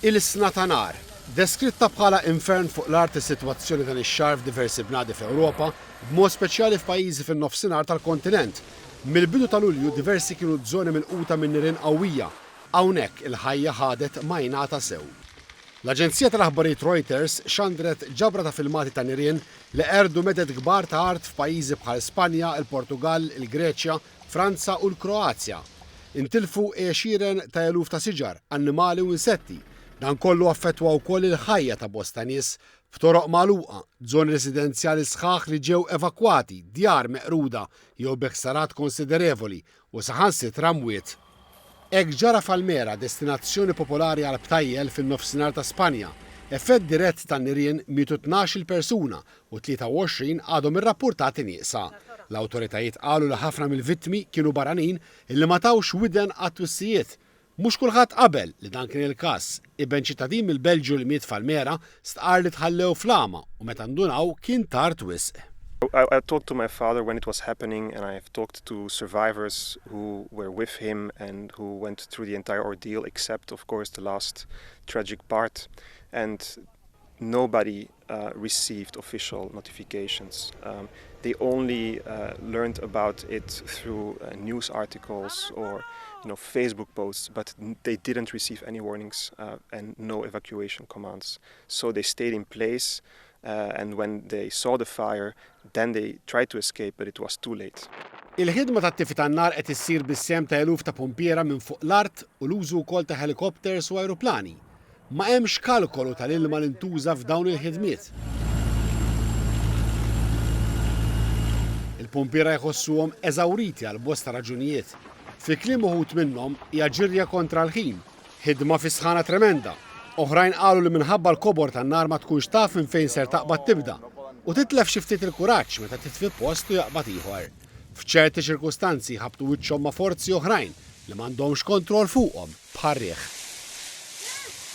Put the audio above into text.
Il-sna ta' nar, deskritta bħala infern fuq l-art is-sitwazzjoni dan ix-xahar f'diversi bnadi f'Ewropa, b'mod speċjali f'pajjiżi fin-nofsinhar tal-kontinent. Mill-bidu ta' Lulju diversi kienu żoni milquta minn nirien qawwija. Hawnhekk il-ħajja ħadet ma jingħata sew. L-Aġenzija tal-Aħbarijiet Reuters xandret ġabra ta' filmati ta' nirien li qerdu meded kbar ta' art f'pajjiżi bħal Spanja, il-Portugal, il-Greċja, Franza u l-Kroazja. Intilfu għexieren ta' eluf ta' siġar, annimali u insetti. Dan kollu affettwa wkoll il-ħajja ta' bosta nies f'toroq magħluqa, żoni residenzjali sħaħ li ġew evakwati, djar meqruda jew beksarat konsiderevoli u saħansitra mwiet. Hekk ġara f'Almera, destinazzjoni popolari għal btajjel fin-nofsinhar ta' Spanja. Effett dirett tan-nirien mietu 12 persuna u 23 għadhom irrappurtati nieqsa. L-awtoritajiet qalu li ħafna mill-vittmi kienu barranin illi ma tawx widen għat-twissijiet. Mhux kulħadd qabel li dan kien il-każ. Iben ċittadin mill-Belġju li miet f'Almera stqar li tħallew flama u meta ndunaw kien tard wisq. I talked to my father when it was happening, and I have talked to survivors who were with him and who went through the entire ordeal, except, of course, the last tragic part. And nobody received official notifications. They only learned about it through news articles or Facebook posts, but they didn't receive any warnings and no evacuation commands. So they stayed in place, and when they saw the fire, then they tried to escape, but it was too late. Il-ħidma tat-tifi tan-nar qed issir bis-sehem ta' eluf ta' pumpiera minn fuq l-art u l-użu wkoll ta' helikopters u ajruplani. Ma hemmx kalkolu tal-ilma li ntuża f'dawn il-ħidmiet. Il-pumpiera jħossuhom eżawriti għal bosta raġunijiet. Fi kliem uħud minnhom hija ġirja kontra l-ħin, ħidma fi sħana tremenda. Oħrajn qalu li minħabba l-kobor tan-nar ma tkunx taf minn fejn ser taqbad tibda u titlef xi ftit il-kuraġġ meta titfi post u jaqbad ieħor. F'ċerti ċirkustanzi ħabtu wiċċhom ma' forzi oħrajn li m'għandhomx kontroll fuqhom bħar-riħ.